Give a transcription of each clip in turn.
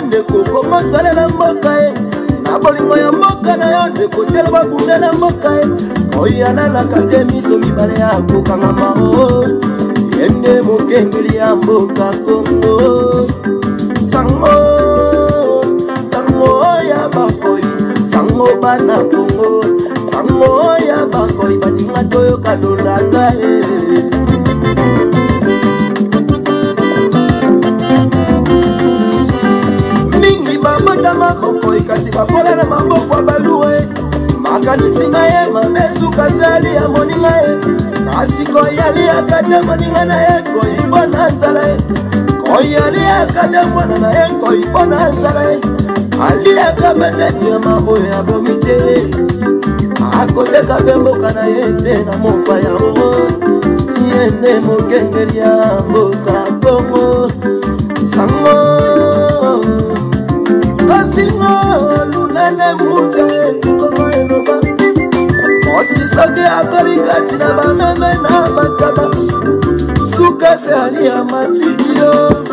ndeko komosala na mboka na bolingo ya mboka na yo ndeko tela babunda na mboka koyana na kade miso mibale ya kokangama yende mokengeli ya mboka Kongo sango sango ya bakoi sango bana Kongo sango ya bakoi baninga toyo kalolaka mingi babota maboko ikasi bakola na maboko baluwe makanisi na ye mabesu kasali ya moninga ye kasi koyali akade moninga na ye koyibona nzala ye koyali akade mwana na ye koyibona nzala ye ali akabeteni ya maboyo ya bomite akoteka bemboka na ye te na mopa ya oo yende mokengeli ya mboka Kongo sango kasingo lunene muke Kongo eloba osisoki akolikati na bameme na makaba suka se ali ya matitio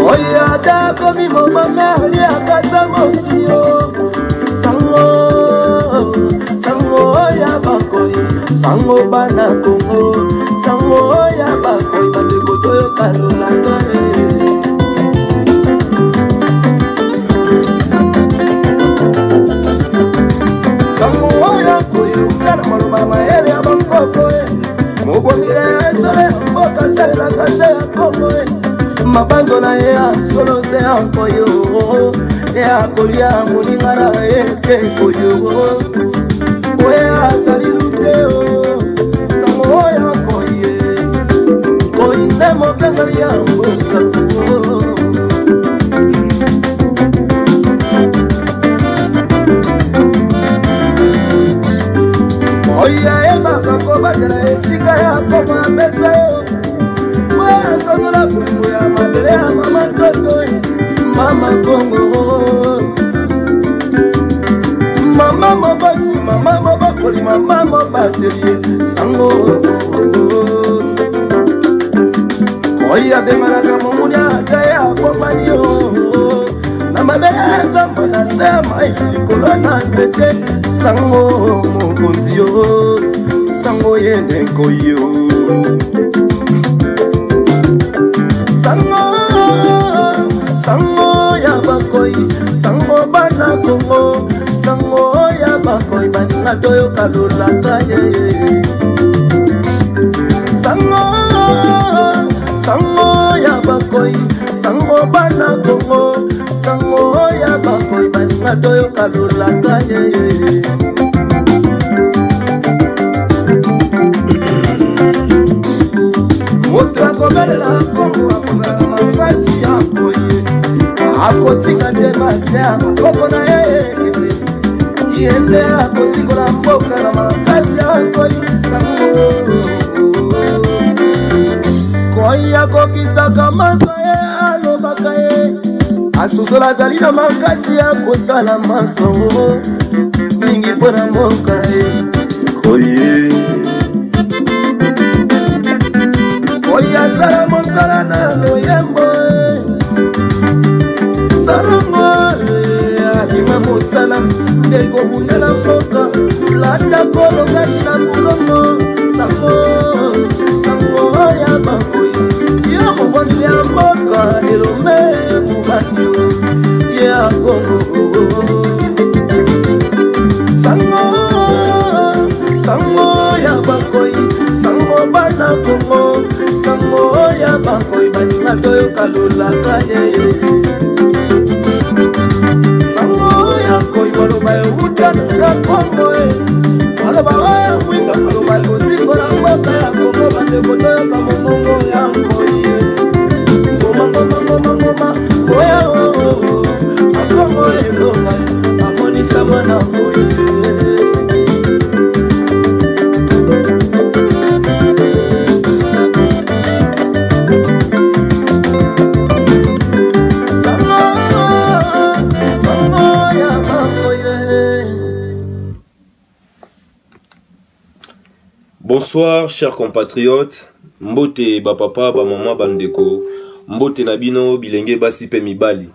oya dako mimo mame ali akasa mosio sango sango ya bakoi sango bana Kongo sango ya bakoi bandeko toyo kalolaka sango ya koyo kana maloba maele ya bangoko mobonile sole mboka sala kase ya Kongo mabando na ya solo se ankoyo ya kolia muningara eke koyo oya saliluteo sango ya koye koinde mokengeli ya mboka oya emaka kobatela esika ya koma mesa yo oya sonola bulimbo ya mabele ya mama toto mama Kongo mama moboti mama mobakoli mama mobateli sango koya bemalaka momuni ata ya komani yo na mabele ya nzambo na sema likolo na nzete sango mokonzi yo sango yende koyo sango sango ya bakoi sango bana Kongo sango ya bakoi baninga toyo kalolaka ye sango sango ya bakoi sango bana Kongo sango ya bakoi baninga toyo kalolaka ye moto akobelela Kongo akozala makasi ya koye akotika te batea makoko na ye yende akosikola mboka na makasi ya koye sango koye akokisaka masa ye alobaka ye asusola azali na makasi ya kosala masongo mingi mpona mboka ye koye oya sala mosala na loyembo sarongo alima mosala ndeko bundela mboka lata kolokati na bukongo sango sango ya bakoyi yo moboni ya mboka elome mobani ya Kongo sango sango ya bakoyi sango bana Kongo sango ya bakoyi baninga toyo kalolaka ye sango ya koyi baloba eutanaka Kongo baloba oya mwinga baloba kosikola mboka ya Kongo bandeko toyoka momongo ya koyi ngoma ngoma ngoma ngoma oya akongo elonga amonisa mwana koyi Bonsoir chers compatriotes, mbote ba papa ba mama bandeko, mbote na bino bilenge basi pe mibali.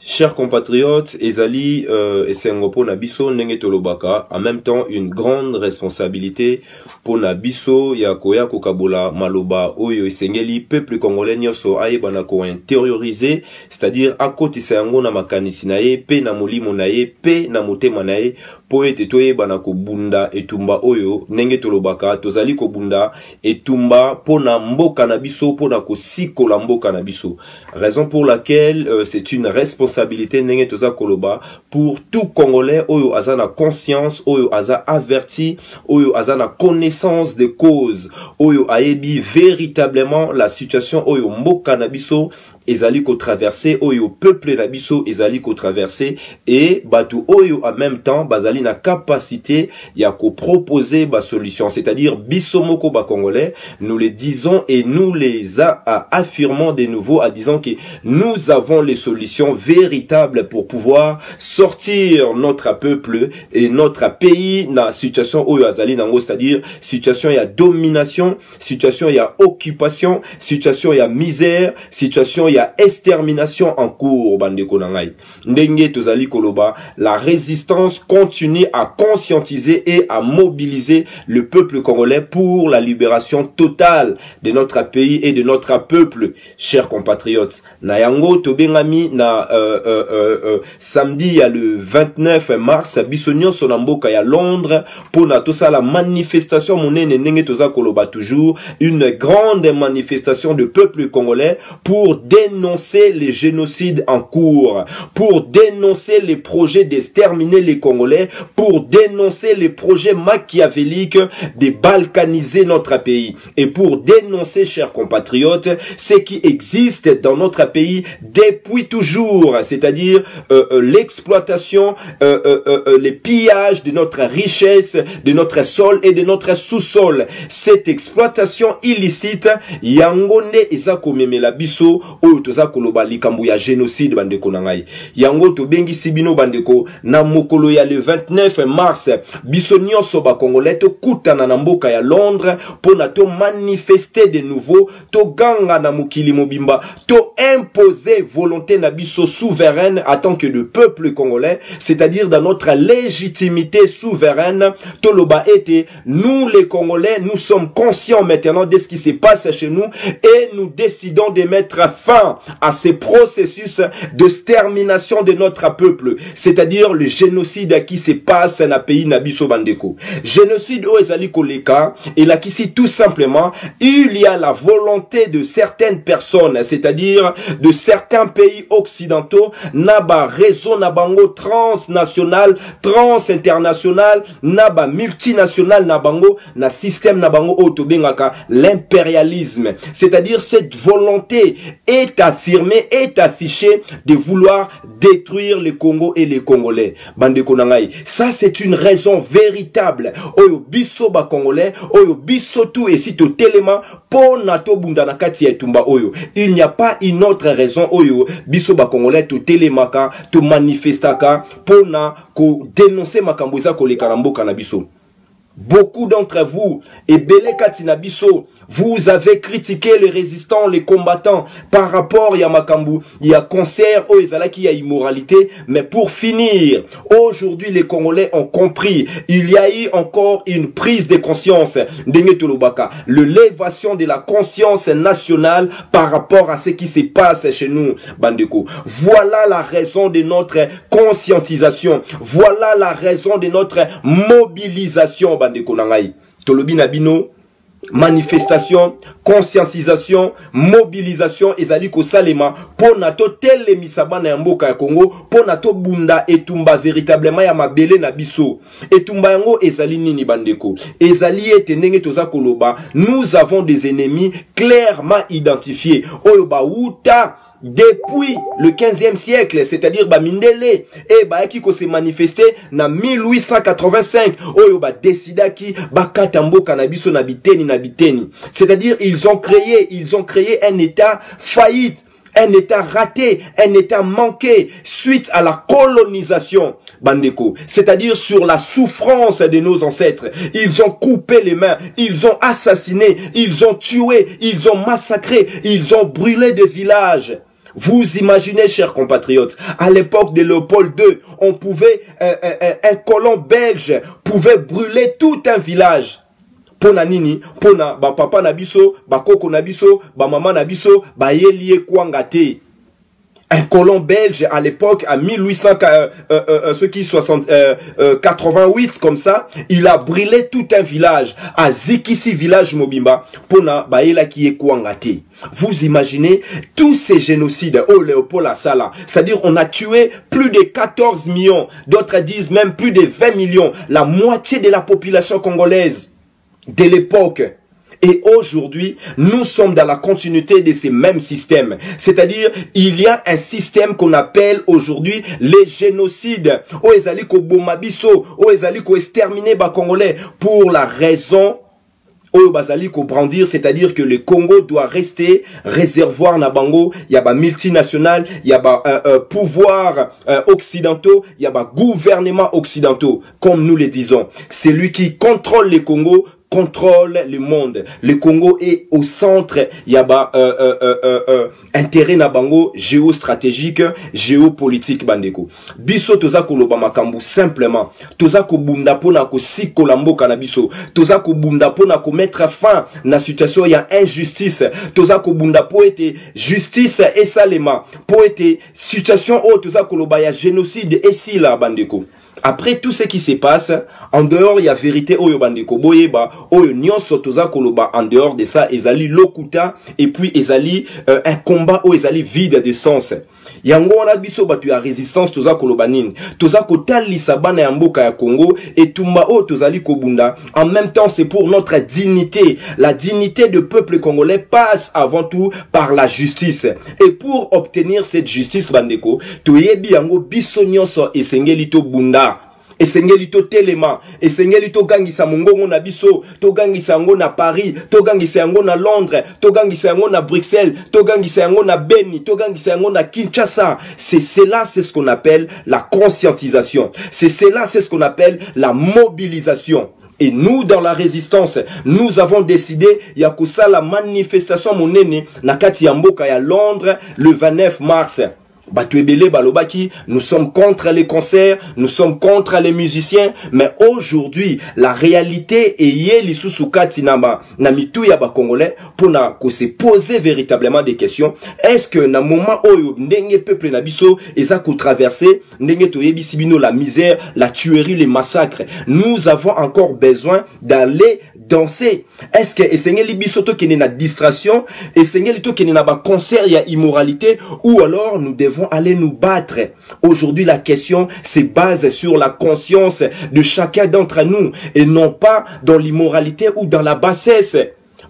Chers compatriotes, ezali esengo po na biso ndenge tolobaka, en même temps une grande responsabilité po na biso ya koya kokabola maloba oyo esengeli peuple congolais nyonso ayebana ko intérioriser, c'est-à-dire akotisa yango na makanisi na ye pe na molimo na ye pe na motema na ye po ete toyebana ko bunda etumba oyo ndenge tolobaka tozali ko bunda etumba po na mboka na biso po na kosikola mboka na biso. Raison pour laquelle c'est une responsabilité ndenge toza koloba pour tout Congolais oyo aza na conscience, oyo aza averti, oyo aza na connaissance de cause, oyo ayebi véritablement la situation oyo mboka na biso ezali ko traverser, oyo peuple na biso ezali ko traverser, et batu oyo en même temps bazali na capacité ya ko proposer ba solution, c'est-à-dire biso moko ba Congolais, nous le disons et nous les affirmons de nouveau en disant que nous avons les solutions véritables pour pouvoir sortir notre peuple et notre pays na situation oyo azali nango, c'est-à-dire situation ya domination, situation ya occupation, situation ya misère, situation ya extermination en cours. Bandeko nangai ndenge tozali koloba, la résistance continue à conscientiser et à mobiliser le peuple congolais pour la libération totale de notre pays et de notre peuple. Chers compatriotes, na yango tobengami na samedi ya le 29 mars biso nyonso na mboka ya Londres pona tosa la manifestation monene ndenge toza koloba toujours, une grande manifestation de peuple congolais pour dénoncer les génocides en cours, pour dénoncer les projets d'exterminer les Congolais, pour dénoncer les projets machiavéliques de balkaniser notre pays, et pour dénoncer, chers compatriotes, ce qui existe dans notre pays depuis toujours, c'est-à-dire l'exploitation, les pillages de notre richesse, de notre sol et de notre sous-sol. Cette exploitation illicite, yangonde eza komemela biso oyo toza koloba likambo ya génocide bandeko nangai. Yango to bengi sibino bandeko na mokolo ya le 29 mars biso nyonso ba Congolais to kutana na mboka ya Londres pona to manifester de nouveau, to ganga na mokili mobimba, to imposer volonté na biso souveraine en tant que de peuple congolais, c'est-à-dire dans notre légitimité souveraine. To loba ete nous les Congolais, nous sommes conscients maintenant de ce qui se passe chez nous et nous décidons de mettre fin à ces processus de extermination de notre peuple, c'est-à-dire le génocide qui se passe dans le pays Nabiso Bandeko. Génocide au ezali koleka, et là qu'ici tout simplement il y a la volonté de certaines personnes, c'est-à-dire de certains pays occidentaux, naba réseau nabango transnational, transinternational, naba multinational nabango, na système nabango autobengaka l'impérialisme, c'est-à-dire cette volonté est affirmée, est affichée de vouloir détruire le Congo et les Congolais. Bandeko nangai, ça c'est une raison véritable. Oyo biso ba Congolais, oyo biso tout et si to telema po nato bunda na kati ya tumba oyo. Il n'y a pas une autre raison oyo biso ba Congolais to telemaka, to manifestaka po na ko dénoncer makambo za koleka na mboka na biso. Beaucoup d'entre vous, et Bele Katinabiso, vous avez critiqué les résistants, les combattants, par rapport à Makambu, il y a concert, oh, il y a immoralité, mais pour finir, aujourd'hui les Congolais ont compris, il y a eu encore une prise de conscience, l'élévation de la conscience nationale par rapport à ce qui se passe chez nous, Bandeko. Voilà la raison de notre conscientisation, voilà la raison de notre mobilisation, Bandeko Nangai. Tolobi Nabino, manifestation, conscientisation, mobilisation, ezali ko salema, pour nato tele misabana ya mboka ya Congo, pour nato bunda etumba véritablement ya mabele na biso. Etumba yango ezali nini bandeko? Ezali etenenge toza koloba, nous avons des ennemis clairement identifiés. Oyo ba uta depuis le 15e siècle, c'est-à-dire ba Mindele et ba qui se manifesté na 1885 oyo ba décida ki ba katambo kanabiso na biteni, c'est-à-dire ils ont créé un état faillite, un état raté, un état manqué suite à la colonisation, bandeko, c'est-à-dire sur la souffrance de nos ancêtres. Ils ont coupé les mains, ils ont assassiné, ils ont tué, ils ont massacré, ils ont brûlé des villages. Vous imaginez, chers compatriotes, à l'époque de Léopold II, on pouvait, un colon belge pouvait brûler tout un village. Pona nini, pona ba papa nabiso, ba koko nabiso, ba maman nabiso, ba yelie kwangate. Un colon belge à l'époque, à 1888 comme ça, il a brûlé tout un village, à Zikisi village Mobimba, pona baela qui est kwangate. Vous imaginez tous ces génocides au Léopold Asala, c'est-à-dire on a tué plus de 14 millions, d'autres disent même plus de 20 millions, la moitié de la population congolaise de l'époque. Et aujourd'hui, nous sommes dans la continuité de ces mêmes systèmes. C'est-à-dire, il y a un système qu'on appelle aujourd'hui les génocides. O ezali ko bomabiso, o ezali ko exterminer ba Congolais pour la raison o bazali ko brandir, c'est-à-dire que le Congo doit rester réservoir na bango, il y a ba multinational, il y a ba pouvoir occidentaux, il y a ba gouvernement occidentaux, comme nous le disons. C'est lui qui contrôle le Congo, contrôle le monde. Le Congo est au centre, il y a intérêt na bango géostratégique, géopolitique bandeko. Biso toza koloba makambu simplement. Toza ko bunda pona ko sikola mboka na biso. Toza ko bunda pona ko mettre fin na situation ya injustice. Toza ko bunda po ete justice et salema. Po ete situation o toza koloba ya génocide et si la bandeko. Après tout ce qui se passe, en dehors, il y a vérité oyo bandeko boyeba, oyo nyonso toza koloba en dehors de ça, ezali lokuta, et puis ezali un combat oyo ezali vide de sens. Yango wana biso batu ya résistance toza koloba nini, toza kotalisa bana ya mboka ya Congo, et tumba oyo tozali kobunda, en même temps c'est pour notre dignité. La dignité du peuple congolais passe avant tout par la justice. Et pour obtenir cette justice bandeko, toyebi yango biso nyonso esengeli to bunda. Esengeli to telema, esengeli to gangisa mongongo na biso, to gangisa yango na Paris, to gangisa yango na Londres, to gangisa yango na Bruxelles, to gangisa yango na Beni, to gangisa yango na Kinshasa. C'est cela, c'est ce qu'on appelle la conscientisation. C'est cela, c'est ce qu'on appelle la mobilisation. Et nous, dans la résistance, nous avons décidé, yakusa la manifestation monene, na kati ya mboka ya Londres, le 29 mars. Batuebele balobaki, nous sommes contre les concerts, nous sommes contre les musiciens, mais aujourd'hui, la réalité est yeli susukati na mitu ya ba Congolais pour na ko se poser véritablement des questions. Est-ce que na moment oyo ndenge peuple na biso eza ko traverser ndenge toyebi sibino la misère, la tuerie, les massacres, nous avons encore besoin d'aller danser. Est-ce que esengeli biso to kene na distraction, esengeli to kene na ba concert ya immoralité, ou alors nous devons aller nous battre. Aujourd'hui, la question se base sur la conscience de chacun d'entre nous et non pas dans l'immoralité ou dans la bassesse.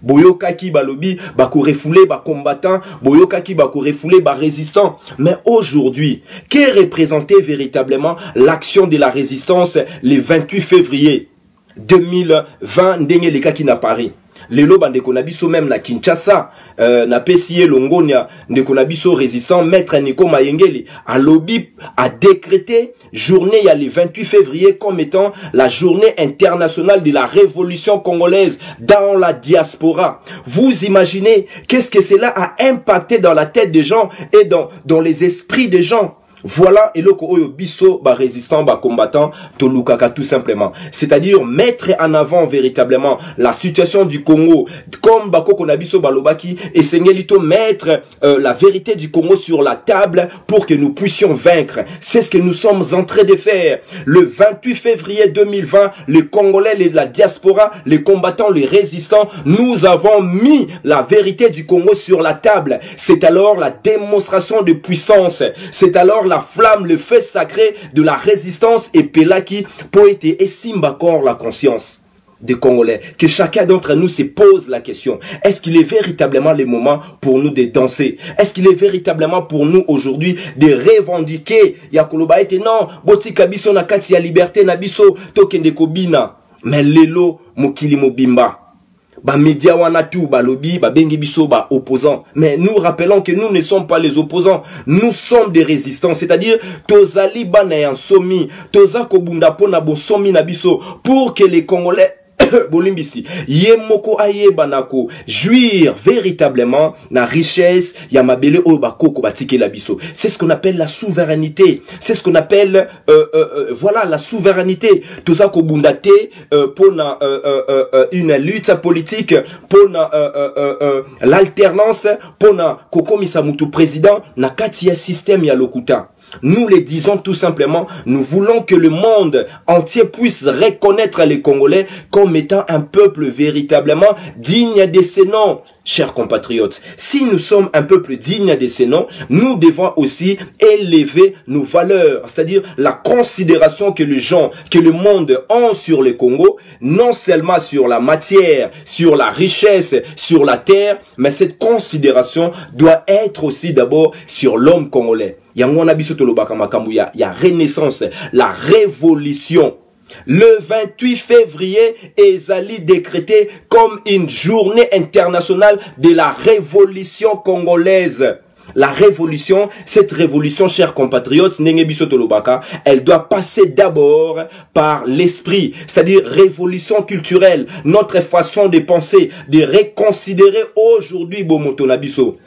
Boyokaki balobi bako refoulé ba combattant, boyokaki bako refoulé ba résistant. Mais aujourd'hui, qu'est représenté véritablement l'action de la résistance le 28 février 2020 ndenge leka ki na Paris? Lelo bandeko na biso même na Kinshasa, na PCA Longonia, ndeko na biso résistant maître Nico Mayengeli a lobby a décrété journée il y a le 28 février comme étant la journée internationale de la révolution congolaise dans la diaspora. Vous imaginez qu'est-ce que cela a impacté dans la tête des gens et dans les esprits des gens? Voilà eloko oyo biso ba résistant ba combattant tolukaka tout simplement, c'est-à-dire mettre en avant véritablement la situation du Congo comme bakoko na biso balobaki et sengelito mettre la vérité du Congo sur la table pour que nous puissions vaincre. C'est ce que nous sommes en train de faire. Le 28 février 2020, les Congolais, la diaspora, les combattants, les résistants, nous avons mis la vérité du Congo sur la table. C'est alors la démonstration de puissance. C'est alors la flamme, le feu sacré de la résistance et Pelaki poète et Simbakor la conscience des Congolais. Que chacun d'entre nous se pose la question. Est-ce qu'il est véritablement le moment pour nous de danser? Est-ce qu'il est véritablement pour nous aujourd'hui de revendiquer Yakoloba ete non, boti kabiso na kati ya liberté na biso tokende kobina. Mais lelo mokili mobimba. Ba média wana tout ba lobby ba bengi biso ba opposants, mais nous rappelons que nous ne sommes pas les opposants, nous sommes des résistants, c'est-à-dire tozali bana ya somi toza kobunda pona bo somi na biso pour que les Congolais bolimbisi yemoko ayeba nako jouir véritablement na richesse ya mabele oyo bakoko batike la biso. C'est ce qu'on appelle la souveraineté, c'est ce qu'on appelle voilà la souveraineté. Toza ko bundate pona une lutte politique, pona l'alternance, pona kokomisa mutu président na kati ya système ya lokuta. Nous les disons tout simplement, nous voulons que le monde entier puisse reconnaître les Congolais comme étant un peuple véritablement digne de ces noms. Chers compatriotes, si nous sommes un peuple digne de ces noms, nous devons aussi élever nos valeurs, c'est-à-dire la considération que les gens, que le monde ont sur le Congo, non seulement sur la matière, sur la richesse, sur la terre, mais cette considération doit être aussi d'abord sur l'homme congolais. Il y a renaissance, la révolution. Le 28 février est décrété comme une journée internationale de la révolution congolaise. La révolution, cette révolution, chers compatriotes, elle doit passer d'abord par l'esprit, c'est-à-dire révolution culturelle, notre façon de penser, de reconsidérer aujourd'hui Bomotonabiso.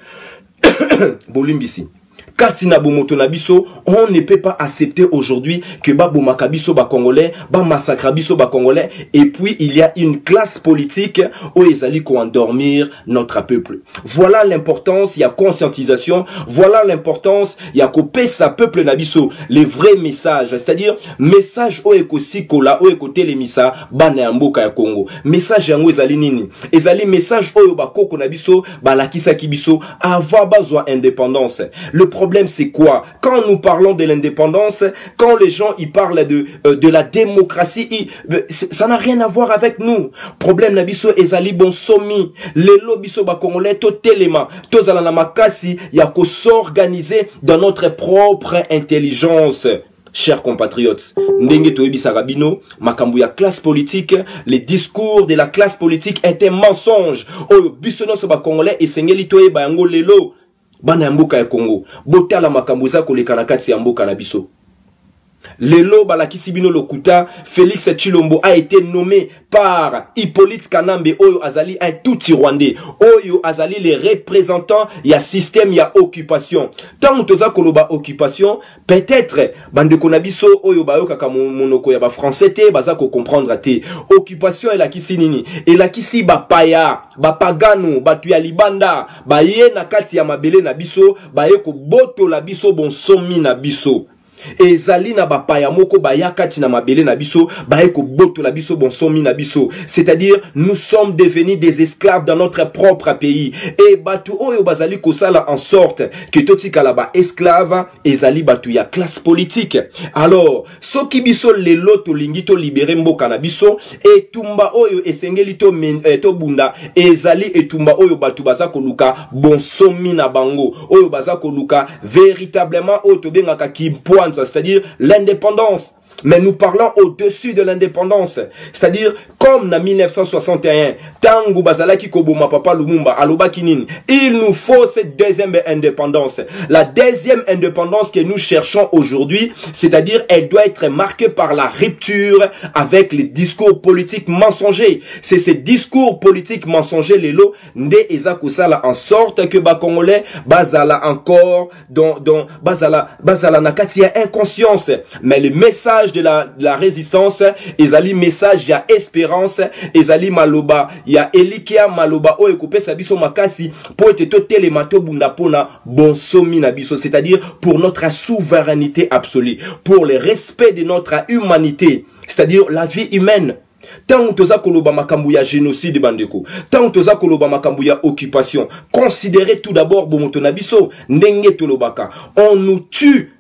Bolimbisi. Katina Bomotonabiso, on ne peut pas accepter aujourd'hui que Babo Makabiso ba Congolais, ba Massakrabiso ba Congolais, et puis il y a une classe politique où ils allaient endormir notre peuple. Voilà l'importance, il y a conscientisation, voilà l'importance, il y a coupé sa peuple Nabiso, les vrais messages, c'est-à-dire message au ekosi kola, au ekote les misa, bana mboka ya Congo. Message yango ezali nini? Ezali message au bakoko Nabiso, ba lakisa kibiso, avant besoin indépendance. Le problème c'est quoi? Quand nous parlons de l'indépendance, quand les gens ils parlent de la démocratie, ça n'a rien à voir avec nous. Problème nabiso ezali bon somi, les lobiso ba congolais to telema, to zalana makasi ya ko s'organiser dans notre propre intelligence. Chers compatriotes, ndenge toyebi sarabino, makambu ya classe politique, les discours de la classe politique étaient mensonges. Oyo bisono so ba congolais esengeli toyeba yango lelo. Bana mboka ya Congo, botala makambo za koleka na kati ya mboka na biso. Lelo balakisi bino lokuta, Félix Tshilombo a été nommé par Hippolyte Kanambe Oyo Azali un tout Rwandais. Oyo Azali les représentants ya système ya occupation. Tant toza koloba occupation, peut-être bande konabiso Oyo bayo kaka monoko ya ba français te baza ko comprendre te. Occupation la kisi nini? Et la kisi ba paya, ba pagano, ba tuya libanda, ba ye na kati ya mabele na biso, ba ye ko boto la biso bon somi na biso. Et zali na bapaya moko bayakati na mabele na biso baeko boto la biso bonsomi na biso, c'est-à-dire nous sommes devenus des esclaves dans notre propre pays. Et batu oyo bazali kosala en sorte que toti kalaba esclave ezali batu ya classe politique. Alors soki biso lelo to lingi to libérer mboka na biso et tumba oyo esengeli to bunda ezali etumba oyo batu bazako luka bonsomi na bango oyo bazako luka véritablement oyo to bengaka kimpoa, c'est-à-dire l'indépendance. Mais nous parlons au-dessus de l'indépendance. C'est-à-dire, comme en 1961, Tangu Bazalaki Koboma Papa Lumumba, Aloba Kinin, il nous faut cette deuxième indépendance. La deuxième indépendance que nous cherchons aujourd'hui, c'est-à-dire, elle doit être marquée par la rupture avec les discours politiques mensongers. C'est ces discours politiques mensongers, les lots, Nde Ezakosala, en sorte que Congolais, Bazala encore, Bazala Nakati a inconscience. Mais le message de la résistance, ezali message ya espérance, ezali maloba ya elikia maloba o ekope sabiso makasi po eteto telemato bunda pona bonsomi na biso, c'est-à-dire pour notre souveraineté absolue, pour le respect de notre humanité, c'est-à-dire la vie humaine. Tant toza koloba makambu ya génocide bandeko, tant toza koloba makambu ya occupation, considérez tout d'abord bomoto biso ndenge tolobaka, on nous tue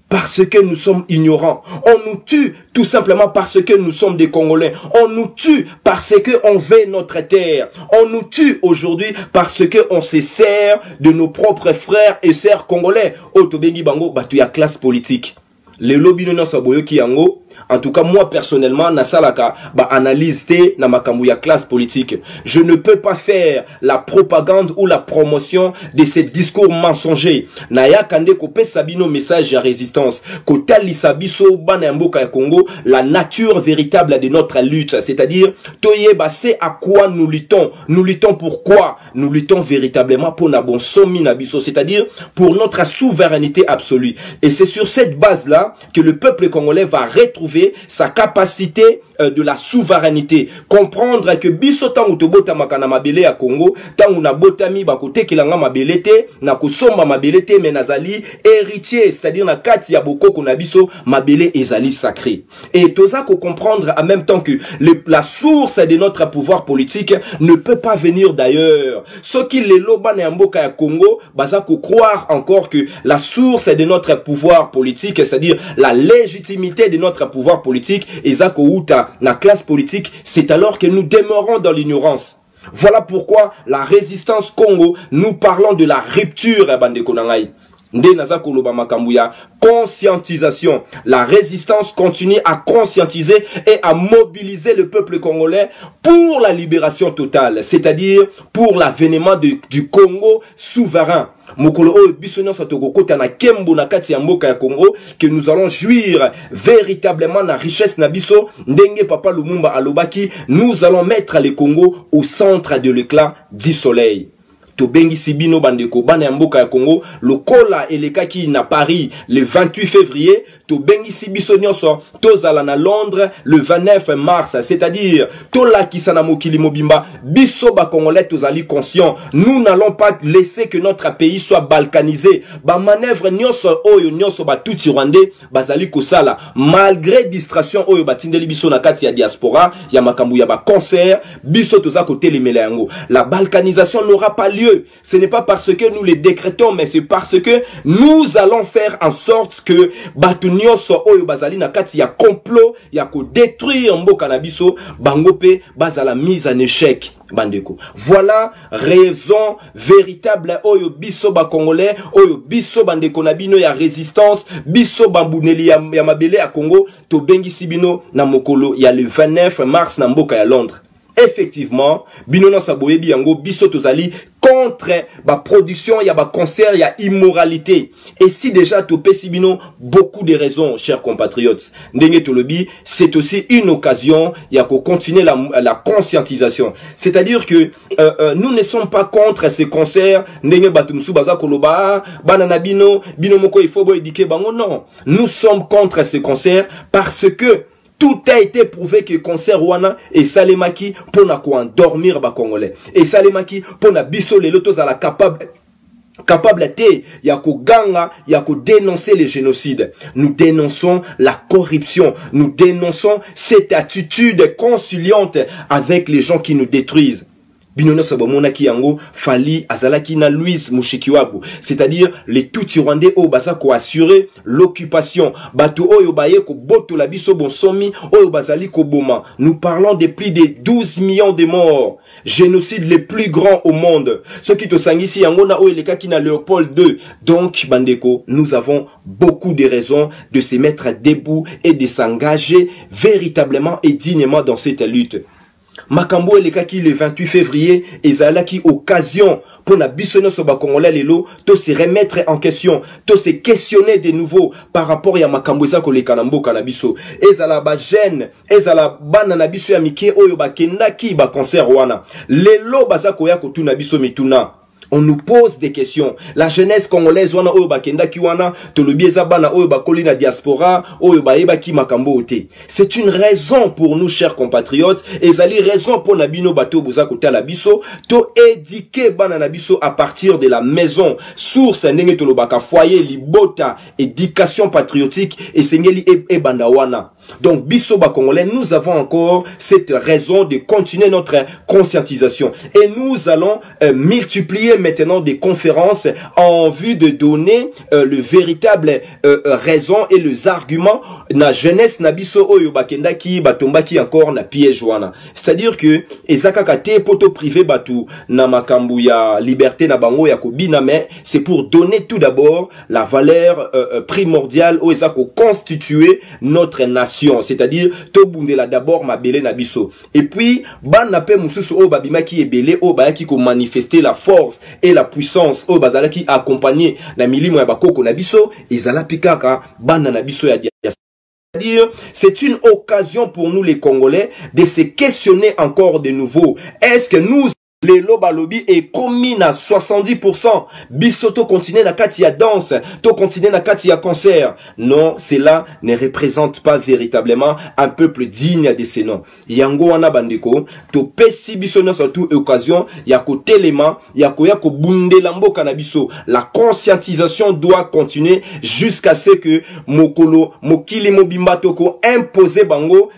parce que nous sommes ignorants. On nous tue tout simplement parce que nous sommes des Congolais. On nous tue parce que on veut notre terre. On nous tue aujourd'hui parce que on se sert de nos propres frères et sœurs congolais. Otobengi bango batu ya classe politique. les lobby non saboyo ki yango. En tout cas, moi personnellement, nasalaka ba analyse té na makambu ya classe politique. Je ne peux pas faire la propagande ou la promotion de ces discours mensongers. Naya kande ko pesa bino message ya résistance. Ko talisa biso bana mboka ya Congo la nature véritable de notre lutte, c'est-à-dire toyeba c'est à quoi nous luttons. Nous luttons pourquoi? Nous luttons véritablement pour na bon somi na biso, c'est-à-dire pour notre souveraineté absolue. Et c'est sur cette base-là que le peuple congolais va retrouver sa capacité de la souveraineté. Comprendre que biso tangu tobota makana mabele ya Congo, tangu na botami bakote kilanga mabele te, na kosomba mabele te, mais nazali héritier, c'est-à-dire na kati ya bokoko na biso mabele ezali sacré. Et toza ko comprendre en même temps que la source de notre pouvoir politique ne peut pas venir d'ailleurs. Ce qui les loba na mboka ya Congo, baza ko croire encore que la source de notre pouvoir politique, c'est-à-dire la légitimité de notre pouvoir politique, ezako uta na classe politique, c'est alors que nous demeurons dans l'ignorance. Voilà pourquoi la résistance Congo, nous parlons de la rupture bande konangai. Nde naza koloba makambu ya conscientisation. La résistance continue à conscientiser et à mobiliser le peuple congolais pour la libération totale, c'est-à-dire pour l'avènement du Congo souverain. Mokolo o bisonyo satokokota na kembo na kati ya mboka ya Congo, que nous allons jouir véritablement na richesse na biso ndenge papa Lumumba alobaki, nous allons mettre le Congo au centre de l'éclat du soleil. Tobengi Sibino bandeko bana ya mboka ya Congo lokola elekaki na Paris le 28 février, Tobengi Sibiso nyonso tozala na Londres le 29 mars, c'est-à-dire tola kisana mokili mobimba biso ba congolais tozali conscient, nous n'allons pas laisser que notre pays soit balkanisé. Ba manœuvre nyonso oyo nyonso ba tuti rwandais bazali kosala malgré distraction oyo batindeli biso na kati ya diaspora ya makambu ya ba concert biso toza kotelemela yango. La balkanisation n'aura pas lieu. Ce n'est pas parce que nous les décrétons, mais c'est parce que nous allons faire en sorte que batu nyonso oyo bazali na kati ya complot ya ko détruire mboka na biso bangope bazala mise en échec. Bandeko. Voilà raison véritable oyo biso ba congolais oyo biso bandeko na bino ya résistance biso bambuneli ya mabele ya Congo to bengi sibino na mokolo ya le 29 mars na mboka ya Londres. Effectivement, bino na saboyebi yango biso tozali contre ba production ya ba concert ya immoralité. Et si déjà topé sibino beaucoup de raisons, chers compatriotes. Ndenge tolobi, c'est aussi une occasion ya ko continuer la conscientisation. C'est-à-dire que nous ne sommes pas contre ces concerts ndenge batumsu baza koloba banana bino moko il faut bo éduquer bango, non. Nous sommes contre ces concerts parce que tout a été prouvé que concert wana et salemaki pour na ko endormir ba congolais et salemaki pour na biso les lotos à la capable ya ko ganga ya ko dénoncer les génocides. Nous dénonçons la corruption, nous dénonçons cette attitude conciliante avec les gens qui nous détruisent. Binono sabomona ki yango fali azalaki na Louis Mushikiwabu, c'est-à-dire les Tutsi rwandais au basa ko assurer l'occupation bato oyo baye ko boto la biso bonsomi oyo bazali ko boma. Nous parlons de plus de 12 millions de morts, génocide les plus grands au monde. Ce qui te sangisi yango na oyo lekaki na Léopold II. Donc bandeko, nous avons beaucoup de raisons de se mettre debout et de s'engager véritablement et dignement dans cette lutte. Makambo elekaki le 28 février ezalaki occasion pour na bisono soba congolais lelo to se remettre en question, to se questionner de nouveau par rapport ya makambo eza koleka na mboka na biso. Ezala ba jeune, ezala bana na biso ya mike oyo bakendaki ba concert wana. Lelo baza koya kotuna biso mituna. On nous pose des questions. La jeunesse congolaise wana oyo bakenda ki wana tolobi eza bana oyo bakoli na diaspora oyo baeba ki makambo ote. C'est une raison pour nous, chers compatriotes, ezali raison pour nabino bato boza kotala biso to éduquer bana na biso à partir de la maison. Source ndenge tolobaka foyer libota éducation patriotique et sengeli e banda wana. Donc biso ba congolais, nous avons encore cette raison de continuer notre conscientisation et nous allons multiplier maintenant des conférences en vue de donner le véritable raison et les arguments na jeunesse na biso oyo bakendaki batombaki encore na piège wana. C'est-à-dire que ezaka kate poto privé batu na makambu ya liberté na bango ya kobina, mais c'est pour donner tout d'abord la valeur primordiale oyo ezako constituer notre nation, c'est-à-dire to bundela d'abord mabele na biso. Et puis bana pe mususu oyo babimaki ebele oyo bayaki ko manifester la force et la puissance oyo bazalaki accompagner na milimo ya bakoko na biso ezala pikaka bana na biso ya c'est-à-dire, c'est une occasion pour nous les Congolais de se questionner encore de nouveau. Est-ce que nous, les lobalobi est commis à 70%. Bisoto continue na kati ya danse, to continue na kati ya concert. Non, cela ne représente pas véritablement un peuple digne de ces noms. Yango wana bandeko, to pesi biso na surtout occasion ya ko telema, ya ko bunde lambo kanabiso. La conscientisation doit continuer jusqu'à ce que mokolo mokili mobimba toko imposer bango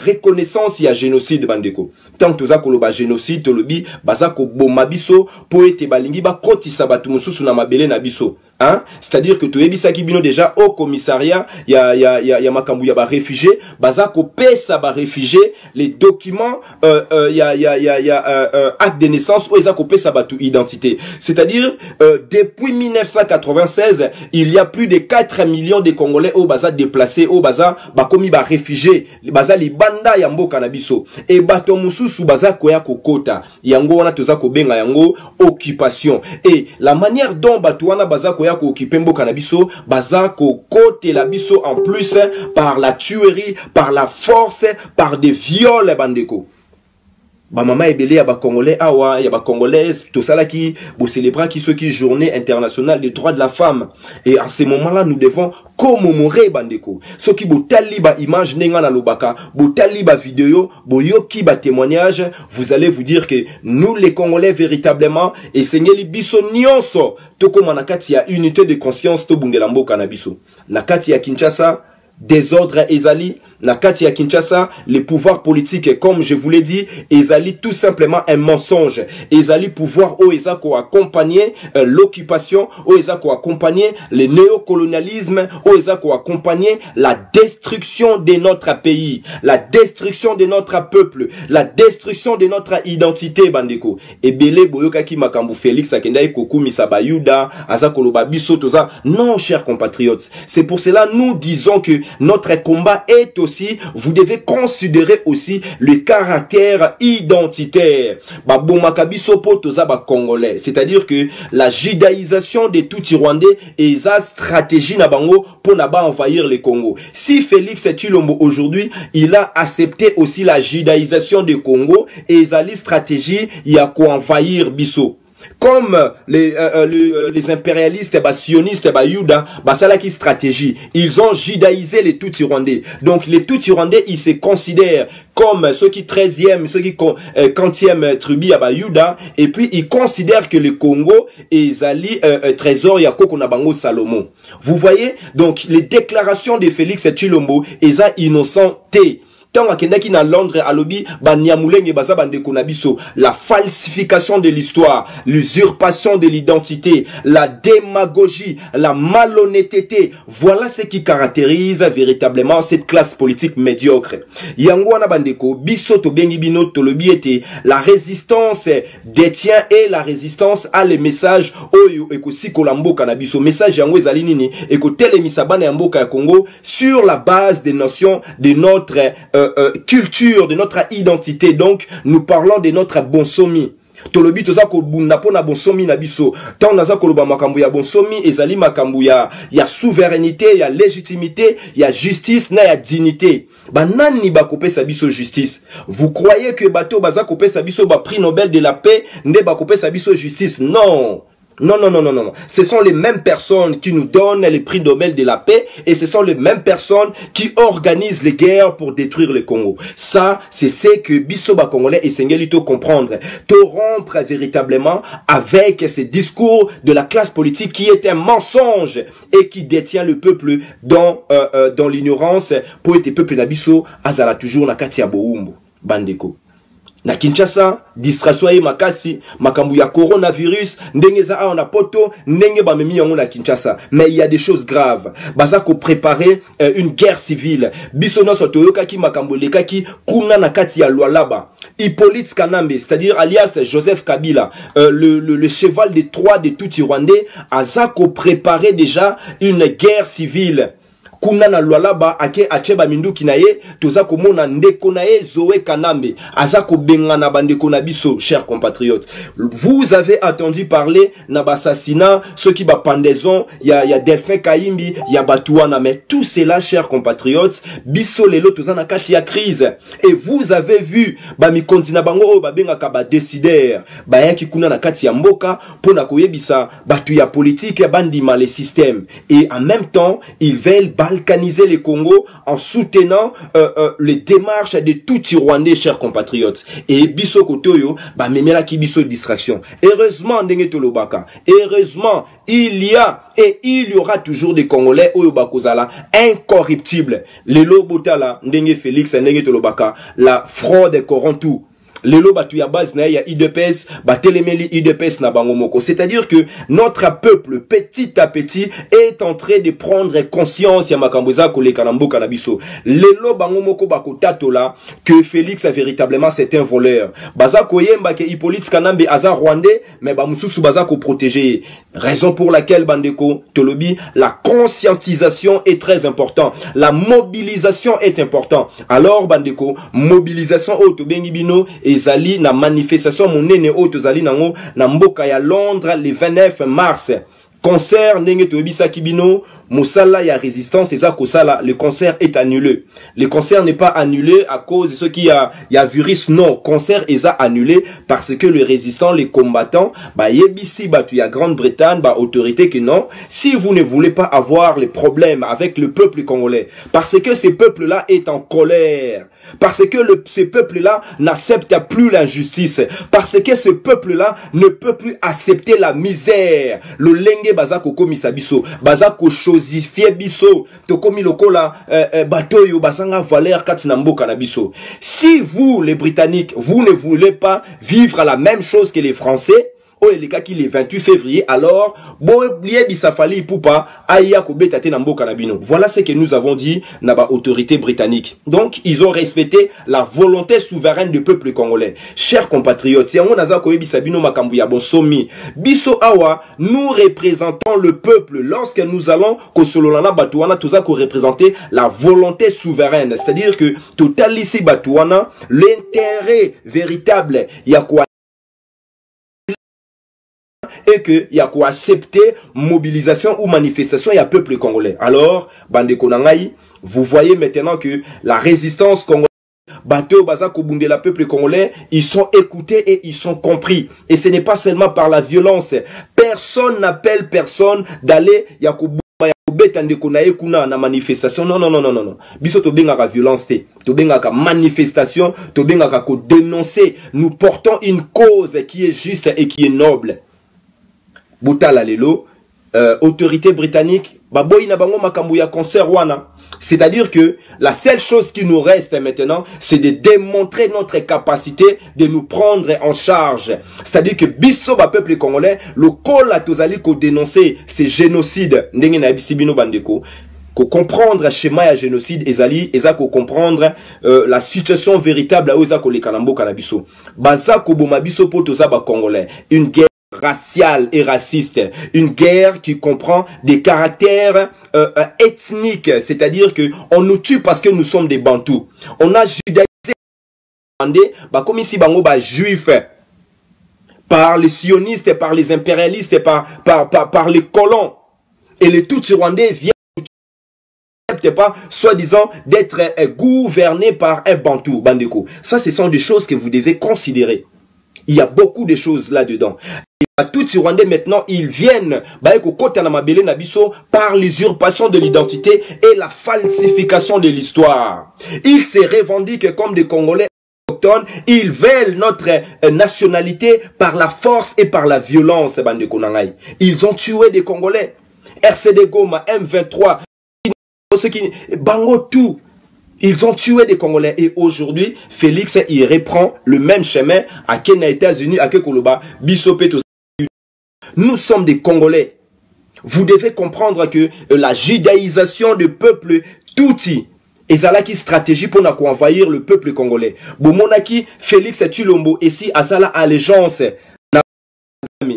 reconnaissance ya génocide bandeko. Tant que za koloba génocide tolobi bazako bomabiso po ete balingi ba kotisa batu mususu na mabele na biso. Hein? C'est-à-dire que tu ebisaki bino déjà au commissariat ya makambu ya ba réfugiés bazako pesa ba réfugiés les documents acte de naissance ou ezako pesa batu identité. C'est-à-dire depuis 1996 il y a plus de 4 millions de Congolais au baza déplacés au baza bakomi ba réfugiés baza libanda ya mboka na biso et bato mususu baza koya kokota yango wana tozako benga yango occupation. Et la manière dont bato wana baza koya ko occuper mboka na biso baza ko kote la biso en plus par la tuerie, par la force, par des viols bandeko. Ba mama ebele ya ba congolais awa ya ba congolaises tout ça là qui bo célébrer qui ce qui journée internationale des droits de la femme, et à ce moment-là nous devons commémorer bandeko ce qui botali ba image nenga na lobaka botali ba vidéo boyoki ba témoignage, vous allez vous dire que nous les Congolais véritablement et sengeli biso nyonso to koma na kati ya unité de conscience to bundela mboka na biso na kati ya Kinshasa. Désordre ezali na kati ya Kinshasa, les pouvoirs politiques comme je vous l'ai dit ezali tout simplement un mensonge. Ezali pouvoir o ezako accompagner l'occupation, o ezako accompagner le néocolonialisme, o ezako accompagner la destruction de notre pays, la destruction de notre peuple, la destruction de notre identité bandeko. Ebele boyokaki makambu Félix akendai kokumisa bayuda azakoloba biso toza. Non, chers compatriotes, c'est pour cela nous disons que notre combat est aussi, vous devez considérer aussi le caractère identitaire. Congolais. C'est-à-dire que la judaïsation de tout Rwandais est sa stratégie nabango pour naba envahir le Congo. Si Félix Tshilombo aujourd'hui, il a accepté aussi la judaïsation du Congo et sa stratégie, il y a quoi envahir Bisso. Comme les impérialistes, sionistes, Yuda, ça qui stratégie. Ils ont judaïsé les Tutsi-Rwandais. Donc les Tutsi-Rwandais, ils se considèrent comme ceux qui 13e, ceux qui 40e tribu à Yuda, et puis ils considèrent que le Congo est ali trésor Yakoko Nabango Salomon. Vous voyez, donc les déclarations de Félix Tshilombo, ils sont innocentés. Tant akendaki na Londres alobi banyamulenge baza bandeko na biso, la falsification de l'histoire, l'usurpation de l'identité, la démagogie, la malhonnêteté, voilà ce qui caractérise véritablement cette classe politique médiocre. Yango wana bandeko biso to bengi bino tolobi ete la résistance détient et la résistance a le message oyo ekosikola mboka na biso, message yango ezali nini ekotelemisa bana ya mboka ya Congo sur la base des notions de notre culture, de notre identité. Donc nous parlons de notre bonsomi. Tolobi toza ko bunda pona bonsomi na biso. Tant naza koloba makambu ya bonsomi ezali makambu ya souveraineté, ya légitimité, ya justice na ya dignité. Ba nani ba kopesa biso justice? Vous croyez que bato baza kopesa biso ba prix Nobel de la paix nde ba kopesa biso justice? Non. Non, non, non, non, non. Ce sont les mêmes personnes qui nous donnent les prix Nobel de la paix et ce sont les mêmes personnes qui organisent les guerres pour détruire le Congo. Ça, c'est ce que Bissoba Congolais et Sengelito comprendre. Te rompre véritablement avec ces discours de la classe politique qui est un mensonge et qui détient le peuple dans l'ignorance pour être peuple nabiso azala toujours na kati ya boumbo bandeko. Na Kinshasa, distraction e makasi, makambu ya coronavirus, ndenge za a na poto, ndenge ba memi yango na Kinshasa. Mais il y a des choses graves. Baza ko préparer une guerre civile. Biso na sotoyoka ki makambu leka ki kuna na kati ya Lualaba. Hippolyte Kanambe, c'est-à-dire alias Joseph Kabila, le cheval de Troie de tout Rwandais, aza ko préparer déjà une guerre civile. Kuna na Lualaba ake acheba minduki na ye toza komona ndeko na ye Zoé Kanambe aza ko bengana bandeko na biso. Chers compatriotes, vous avez entendu parler na bassassinat, ceux qui ba pendaison, ya Delphin Kaimbi, ya Batouana, mais tout cela, chers compatriotes, biso lelo toza na kati ya crise. Et vous avez vu ba mikonzi na bango ba benga ka ba décideur ba yaki kuna na kati ya mboka pona koyebisa batu ya politique bandima les systèmes, et en même temps ils veulent balkaniser le Congo en soutenant les démarches de tout Rwandais, chers compatriotes. Et biso kotoyo, ba memela ki biso distraction. Heureusement, ndenge tolobaka. Heureusement, il y a et il y aura toujours des Congolais oyo bakozala incorruptibles. Lelo botala, ndenge Félix, ndenge tolobaka, la fraude corrompt tout. Lelo batu ya base na ya IDPS, batelemeli IDPS na bangomoko. C'est-à-dire que notre peuple, petit à petit, est en train de prendre conscience ya makamboza koleka na mboka na biso. Lelo bangomoko bakotato là que Félix est véritablement c'est un voleur. Baza koyemba ke Hippolyte Kanambe aza rwandais, mais ba mususu baza ko protéger. Raison pour laquelle bandeko tolobi, la conscientisation est très importante. La mobilisation est importante. Alors bandeko, mobilisation auto bengi bino ezali na manifestation monene oyo tozali nango na mboka ya Londres le 29 mars. Concert ndenge toyebisa kibino mosala ya résistance eza kosala, le concert est annulé. Le concert n'est pas annulé à cause de ce qui y a virus, non, concert eza annulé parce que le résistant, les combattants ba yebisi batu ya Grande-Bretagne ba autorité que non, si vous ne voulez pas avoir les problèmes avec le peuple congolais, parce que ce peuple là est en colère, parce que ce peuple là n'accepte plus l'injustice, parce que ce peuple là ne peut plus accepter la misère, le lenge bazako komisa biso, bazako chosifier biso, tokomi lokola batoyo basanga valeur kati na mboka na biso. Si vous les Britanniques, vous ne voulez pas vivre la même chose que les Français, le 28 février, alors, voilà ce que nous avons dit na ba autorité britannique. Donc, ils ont respecté la volonté souveraine du peuple congolais. Chers compatriotes, biso awa, nous représentons le peuple. Lorsque nous allons représenter la volonté souveraine, c'est-à-dire que total ici Batouana, l'intérêt véritable, il y a quoi? Et que y a quoi accepter mobilisation ou manifestation, il y a peuple congolais. Alors, bande konangai, vous voyez maintenant que la résistance congolaise, bateau bazako bunde la peuple congolais, ils sont écoutés et ils sont compris. Et ce n'est pas seulement par la violence. Personne n'appelle personne d'aller na manifestation. Non, non, non, non, non. Biso to benga ka violence te. To benga ka manifestation, to benga ka ko dénoncer. Nous portons une cause qui est juste et qui est noble. Boutala lelo, autorité britannique, baboyi na bango makambu ya concert wana. C'est-à-dire que la seule chose qui nous reste maintenant, c'est de démontrer notre capacité de nous prendre en charge. C'est-à-dire que biso ba peuple congolais, le col a tozali ko dénoncer ces génocides. Ndenge na bisibino bandeko. Ko comprendre schéma ya génocide ezali eza ko comprendre la situation véritable où eza ko le kanambo kanabiso. Baza ko boma biso po toza ba congolais. Une guerre raciale et raciste, une guerre qui comprend des caractères ethniques, c'est-à-dire que on nous tue parce que nous sommes des Bantous. On a judaïsé comme ici bango ba juif par les sionistes, par les impérialistes, par les colons, et les Tutsi-Rwandais viennent pas soi-disant d'être gouvernés par un Bantou bandeko. Ça, ce sont des choses que vous devez considérer. Il y a beaucoup de choses là-dedans. Tous les Rwandais maintenant, ils viennent par l'usurpation de l'identité et la falsification de l'histoire. Ils se revendiquent comme des Congolais autochtones. Ils veulent notre nationalité par la force et par la violence. Ils ont tué des Congolais. RCD Goma, M23, Bango tout. Ils ont tué des Congolais et aujourd'hui, Félix, il reprend le même chemin à Kenya, États-Unis, à Kekoloba, Bissopeto. Nous sommes des Congolais. Vous devez comprendre que la judaïsation du peuple Tutsi est la stratégie pour envahir le peuple congolais. Bomonaki, Félix Tshilombo, ici, à ça allégeance.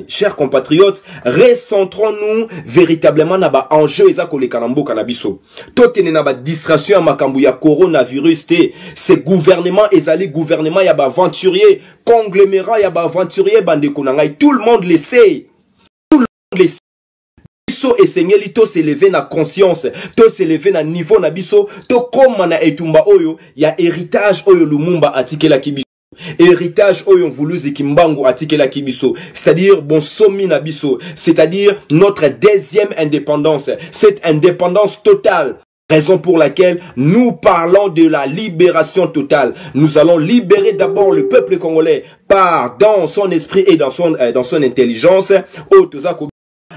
Chers compatriotes, recentrons-nous véritablement na ba enjeu eza koleka na mboka na biso. Totene na ba distraction ya makambo ya coronavirus te. Ce gouvernement ezali gouvernement ya ba aventurier, conglomérat ya ba aventurier bandeko na ngai. Tout le monde le sait. Tout le monde le sait. Biso esengeli to s'élever na conscience, to s'élever na niveau na biso, to koma na etumba oyo ya héritage oyo Lumumba atikela kibiso. Héritage oyo voulu Kimbangu atikela kibiso, c'est-à-dire bon somi na biso, c'est-à-dire notre deuxième indépendance, cette indépendance totale. Raison pour laquelle nous parlons de la libération totale. Nous allons libérer d'abord le peuple congolais par dans son esprit et dans son intelligence.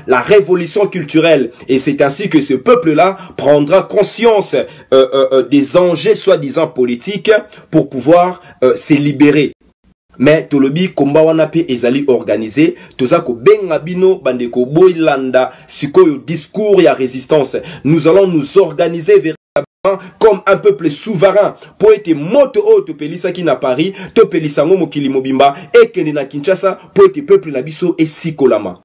La révolution culturelle, et c'est ainsi que ce peuple-là prendra conscience des enjeux soi-disant politiques pour pouvoir se libérer. Mais tolobi komba wana pe ezali organisé, tozako benga bino bandeko boylanda sikoyo discours ya résistance. Nous allons nous organiser véritablement comme un peuple souverain pour être moto to pelisa ki na Paris, to pelisa ngo mokili mobimba et kende na Kinshasa pour être peuple na biso et sikolama.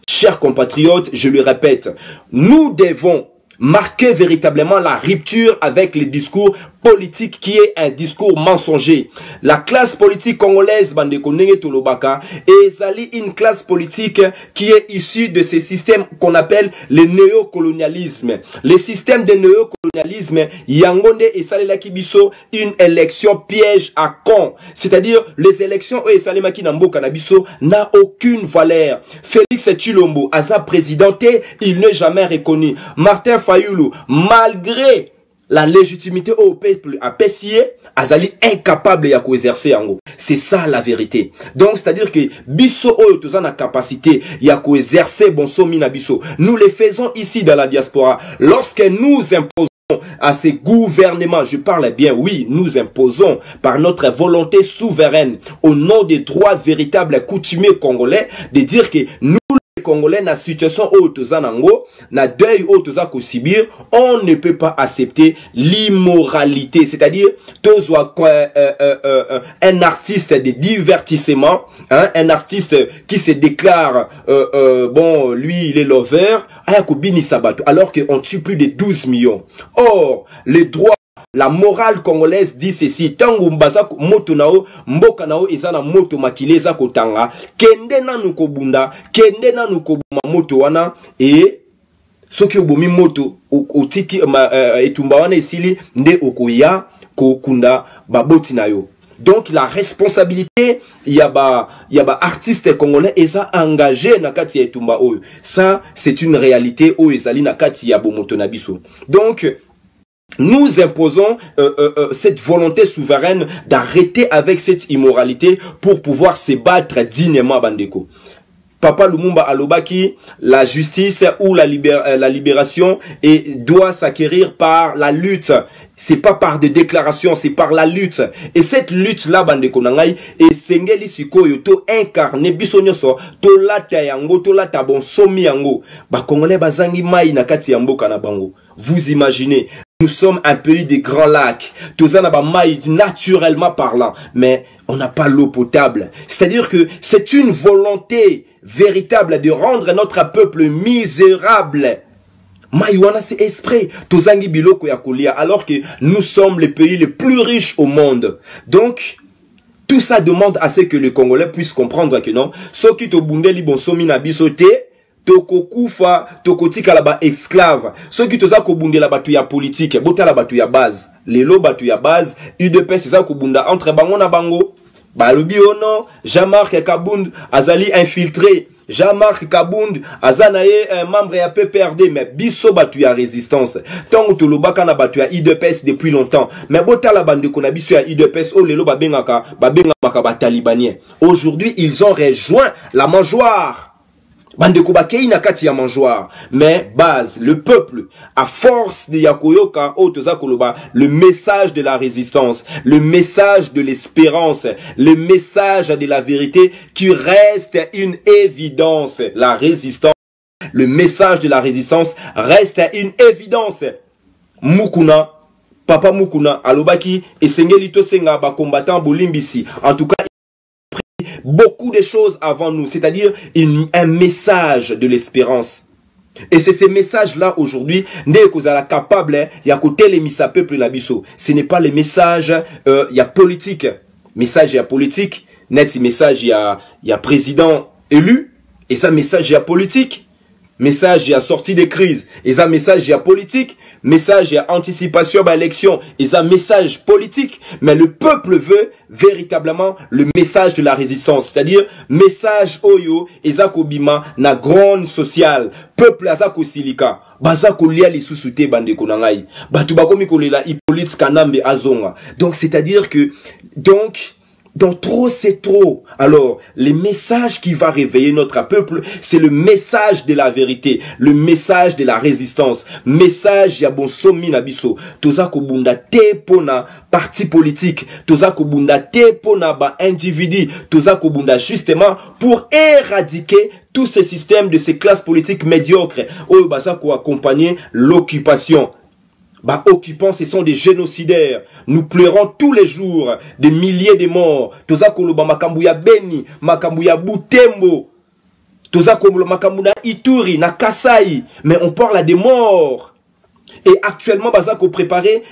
Chers compatriotes, je le répète, nous devons marquer véritablement la rupture avec le discours politique qui est un discours mensonger. La classe politique congolaise, Bandeko Nenge Tolobaka, est une classe politique qui est issue de ce système qu'on appelle le néocolonialisme. Le système de néocolonialisme, Yangonde et Salela Kibiso, une élection piège à con. C'est-à-dire, les élections et Salemaki Nambo Kanabiso n'a aucune valeur. Félix Tshilombo, à sa présidenté, il n'est jamais reconnu. Martin Fayoulou, malgré la légitimité au peuple à Pessier, Azali incapable à exercer en gros. C'est ça la vérité. Donc, c'est-à-dire que Bisso Oyo tous la capacité à exercer bon somi na Bisso. Nous le faisons ici dans la diaspora. Lorsque nous imposons à ces gouvernements, je parle bien, oui, nous imposons par notre volonté souveraine au nom des droits véritables coutumiers congolais de dire que nous Congolais na situation autozanango na deuil autozako subir, on ne peut pas accepter l'immoralité, c'est-à-dire un artiste de divertissement, hein, un artiste qui se déclare bon lui il est lover alors qu'on tue plus de 12 millions. Or les droits, la morale congolaise dit ceci: tangu mbaza moto nao mboka nao ezana moto makileza kotanga kende na nukobunda kende na nukobuma moto wana et soki obomi moto otiki etumba wana esili nde okoya kokunda baboti na yo. Donc la responsabilité yaba artiste congolais eza engagé na kati ya etumba oyo. Ça c'est une réalité oyo ezali na kati ya bomoto na biso. Donc nous imposons cette volonté souveraine d'arrêter avec cette immoralité pour pouvoir se battre dignement, bandeko. Papa Lumumba alobaki, la justice ou la libération doit s'acquérir par la lutte. C'est pas par des déclarations, c'est par la lutte. Et cette lutte-là, bandeko nangai, et sengeli sikoyo to incarné biso nyoso to lata yango to lata bon somi yango. Ba Congolais bazangi mai na kati ya mboka na bango. Vous imaginez, nous sommes un pays de grands lacs. Tout ça n'a pas maille naturellement parlant, mais on n'a pas l'eau potable. C'est-à-dire que c'est une volonté véritable de rendre notre peuple misérable. Maïwana c'est esprit. Tozangi biloko ya kolia, alors que nous sommes le pays le plus riche au monde. Donc, tout ça demande à ce que les Congolais puissent comprendre que non, ceux qui te bundeli bonsomi na bisote, toko kufa, toko tika la ba esclave. Ceux qui toza ko bunde la batu ya politique, bota la batu ya base. Lelo batu ya base, UDPS c'est ça ko bunda entre bango na bango. Balobi ono, Jean-Marc Kabound azali infiltré. Jean-Marc Kabound azanaye un membre ya PPRD, mais biso batu ya résistance. Tant to lobaka na batu ya UDPS depuis longtemps. Mais bota la bande ko na biso ya UDPS o lelo babengaka ba talibanien. Aujourd'hui, ils ont rejoint la mangeoire. Bandeko bakei na kati ya mangeoire. Mais base, le peuple, à force de yakoyoka, koloba, le message de la résistance, le message de l'espérance, le message de la vérité qui reste une évidence. La résistance, le message de la résistance reste une évidence. Mukuna, Papa Mukuna, alobaki, et sengelito senga ba combattant bolimbisi. En tout cas, beaucoup de choses avant nous, c'est-à-dire un message de l'espérance. Et c'est ces messages-là aujourd'hui, capable, il y a côté les missa peuple nabiso. Ce n'est pas les messages, il y a politique. Message, il y a politique. Net, message, il y a président élu. Et ça, message, il y a politique. Message, il y a sortie des crises. Et ça, message, il y a politique. Message, il y a anticipation à l'élection. Et ça, message politique. Mais le peuple veut véritablement le message de la résistance. C'est-à-dire, message oyo, ezako bima, na grande sociale. Peuple azako silika. Bazako lia li susute bande konangai. Batu bakomi kolela Hippolyte Kanambe azonga. Donc, c'est-à-dire que, dans trop, c'est trop. Alors, les messages qui va réveiller notre peuple, c'est le message de la vérité, le message de la résistance, message ya bon somi na biso. Toza ko bunda te pona parti politique, toza ko bunda te pona ba individu, toza ko bunda justement pour éradiquer tous ces systèmes de ces classes politiques médiocres. Oyo baza ko accompagner l'occupation. Bah, occupants, ce sont des génocidaires. Nous pleurons tous les jours des milliers de morts. Toza koloba makambuya Beni, makambuya Butembo. Toza koloba makambuya Ituri, na Kasai. Mais on parle des morts. Et actuellement, baza ko préparer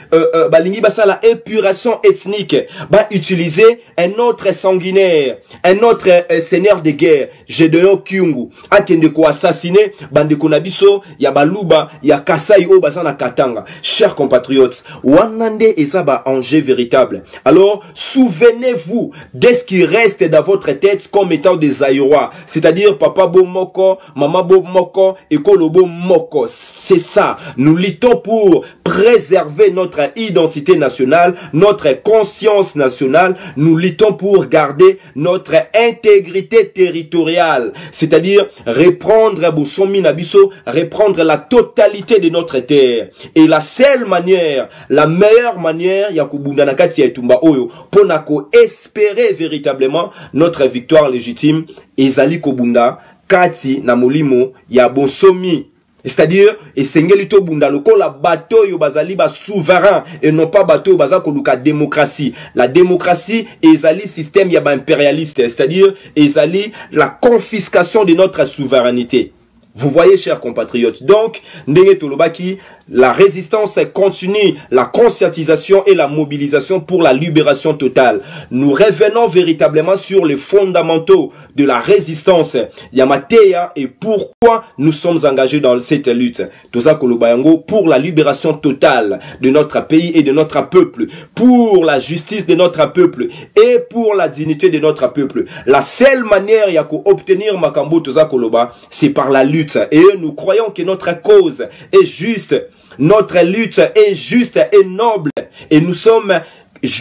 balingi basa la épuration ethnique, ba utiliser un autre sanguinaire, un autre seigneur de guerre, Gédéon Kyungu, akende ko assassiner bande ko nabiso ya baluba ya Kasai o basa na Katanga. Chers compatriotes, wanande ezaba enjeu véritable. Alors, souvenez-vous de ce qui reste dans votre tête comme étant des aïrois, c'est-à-dire papa bo moko, maman bo moko, ekolo bo moko. C'est ça. Nous luttons pour préserver notre identité nationale, notre conscience nationale. Nous luttons pour garder notre intégrité territoriale, c'est-à-dire reprendre Boussomi Nabiso, reprendre la totalité de notre terre. Et la seule manière, la meilleure manière, Yakubunda Nakati Etumba Oyo, pour nako espérer véritablement notre victoire légitime, Ezali Kobunda, Kati Namolimo, Yabonsomi. C'est-à-dire, et sengelito bunda loko la bateau yo bazali ba souverain et non pas bateau baza koluka démocratie. La démocratie ezali système ya ba impérialiste, c'est-à-dire ezali la confiscation de notre souveraineté. Vous voyez, chers compatriotes. Donc, ndenge tolobaki, la résistance continue, la conscientisation et la mobilisation pour la libération totale. Nous revenons véritablement sur les fondamentaux de la résistance Yamateya et pourquoi nous sommes engagés dans cette lutte. Toza Kolobayango pour la libération totale de notre pays et de notre peuple, pour la justice de notre peuple et pour la dignité de notre peuple. La seule manière yako obtenir Makambo Toza Koloba, c'est par la lutte. Et nous croyons que notre cause est juste, notre lutte est juste et noble. Et nous sommes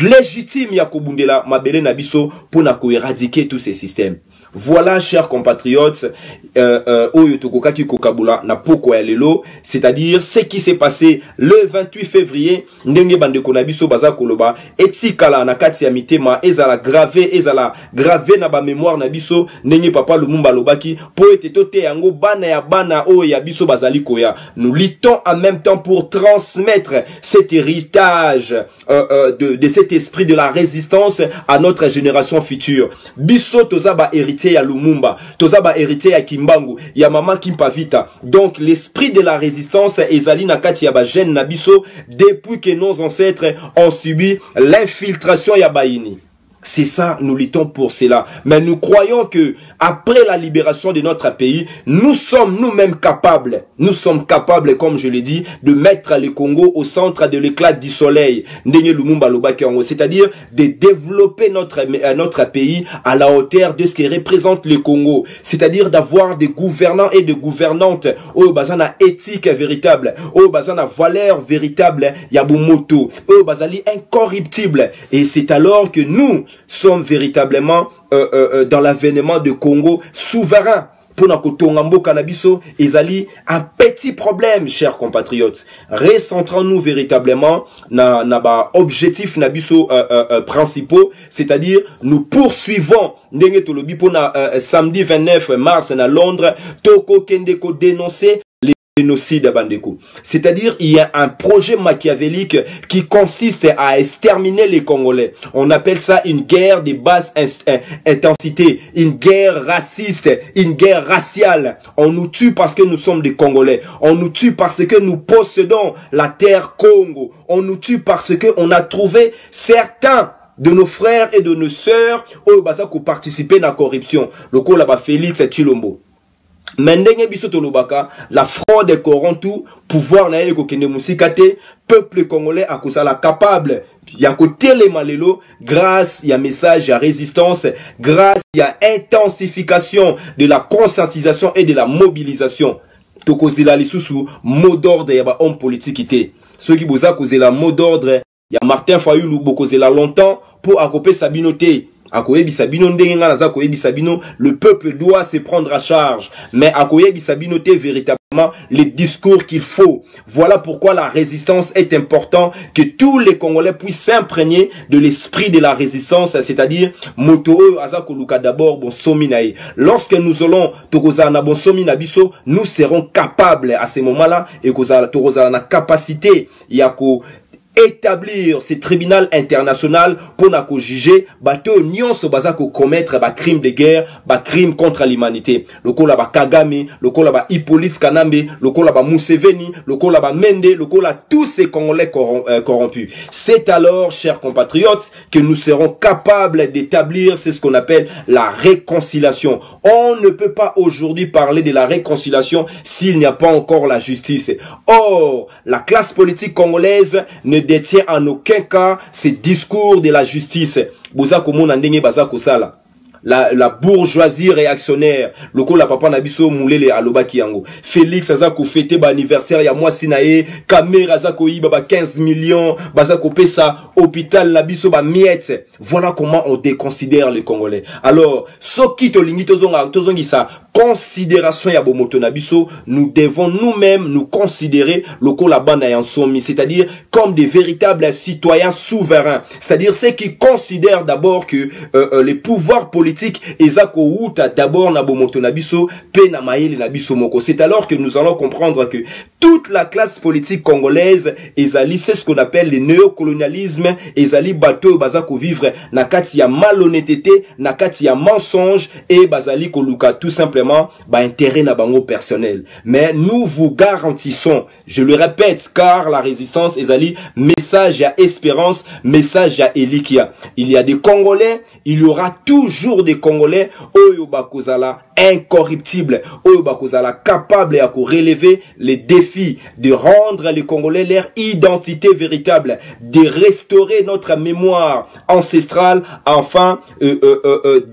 légitimes Yakobundela Mabele Nabiso pour éradiquer tous ces systèmes. Voilà, chers compatriotes, c'est-à-dire ce qui s'est passé le 28 février, ndenge bandeko nabiso baza koloba, etikala na kati ya mitema ezala gravé na ba mémoire nabiso, ndenge papa Lumumba lobaki, po etetote yango bana ya bana o ya biso bazali koya. Nous luttons en même temps pour transmettre cet héritage de cet esprit de la résistance à notre génération future. Biso tozaba héritier ya Lumumba, tozaba héritier ya Kimbangu, ya mama Kimpavita. Donc l'esprit de la résistance ezali na kati ya ba jeune nabiso depuis que nos ancêtres ont subi l'infiltration ya Baini. C'est ça, nous luttons pour cela. Mais nous croyons que après la libération de notre pays, nous sommes nous-mêmes capables, comme je l'ai dit, de mettre le Congo au centre de l'éclat du soleil. C'est-à-dire de développer notre pays à la hauteur de ce qui représente le Congo. C'est-à-dire d'avoir des gouvernants et des gouvernantes au bazana éthique véritable, au bazana valeur véritable, yabumoto, au bazali incorruptible. Et c'est alors que nous sommes véritablement dans l'avènement de Congo souverain. pour na kotonga mboka na biso ezali un petit problème, chers compatriotes. Recentrons-nous véritablement na ba objectif na biso principaux, c'est-à-dire nous poursuivons ndenge tolobi pour na samedi 29 mars na Londres toko kende ko dénoncer génocide à Bandeko. C'est-à-dire, il y a un projet machiavélique qui consiste à exterminer les Congolais. On appelle ça une guerre de basse intensité, une guerre raciste, une guerre raciale. On nous tue parce que nous sommes des Congolais. On nous tue parce que nous possédons la terre Congo. On nous tue parce que on a trouvé certains de nos frères et de nos sœurs qui ont participé à la corruption. Le coup là-bas, Félix Tshilombo. Mendenge biso tolobaka, la fraude est corrompue, pouvoir na yeko kende musikate, peuple congolais a kusala capable, ya kote le malelo, grâce ya message ya résistance, grâce ya intensification de la conscientisation et de la mobilisation. Tokozela lisusu, mot d'ordre ya ba homme politique ite. Ceux qui boza kozela mot d'ordre, ya Martin Fayulu bokozela longtemps pour accoper Sabinote. Le peuple doit se prendre à charge. Mais véritablement les discours qu'il faut. Voilà pourquoi la résistance est importante, que tous les Congolais puissent s'imprégner de l'esprit de la résistance, c'est-à-dire d'abord bon sominaï. Lorsque nous allons bon sominabiso, nous serons capables à ce moment-là et que la capacité établir ce tribunal international pour nous juger bateau nyonso bazako commettre ba crime de guerre, ba crime contre l'humanité. Le kola ba Kagame, le kola ba Hippolyte Kanambe, le kola ba Museveni, le kola ba Mende, le kola tous ces Congolais corrompus. C'est alors, chers compatriotes, que nous serons capables d'établir ce qu'on appelle la réconciliation. On ne peut pas aujourd'hui parler de la réconciliation s'il n'y a pas encore la justice. Or, la classe politique congolaise ne détient en aucun cas ces discours de la justice. La bourgeoisie réactionnaire, le ko la papa nabiso mulele alobaki yango. Félix azako fêter ba anniversaire ya moi sinae, caméra azako iba ba 15 millions, bazako pesa hôpital nabiso ba miette. Voilà comment on déconsidère les Congolais. Alors, soki tolingi tozongi sa considération ya bomoto nabiso, nous devons nous-mêmes nous considérer le ko la banda ya nsomi, c'est-à-dire comme des véritables citoyens souverains. C'est-à-dire ceux qui considèrent d'abord que les pouvoirs politiques d'abord na bomoto nabiso pe na maele nabiso moko. C'est alors que nous allons comprendre que toute la classe politique congolaise ezali, c'est ce qu'on appelle le néocolonialisme, ezali bateau bazako vivre na kati ya malhonnêteté, na kati ya mensonge et bazali koluka tout simplement ba intérêt na bango personnel. Mais nous vous garantissons, je le répète, car la résistance ezali message à espérance, message à Elikia. Il y a des Congolais, il y aura toujours des Congolais oyo bakozala incorruptible, oyo bakozala capable à relever les défis, de rendre les Congolais leur identité véritable, de restaurer notre mémoire ancestrale, enfin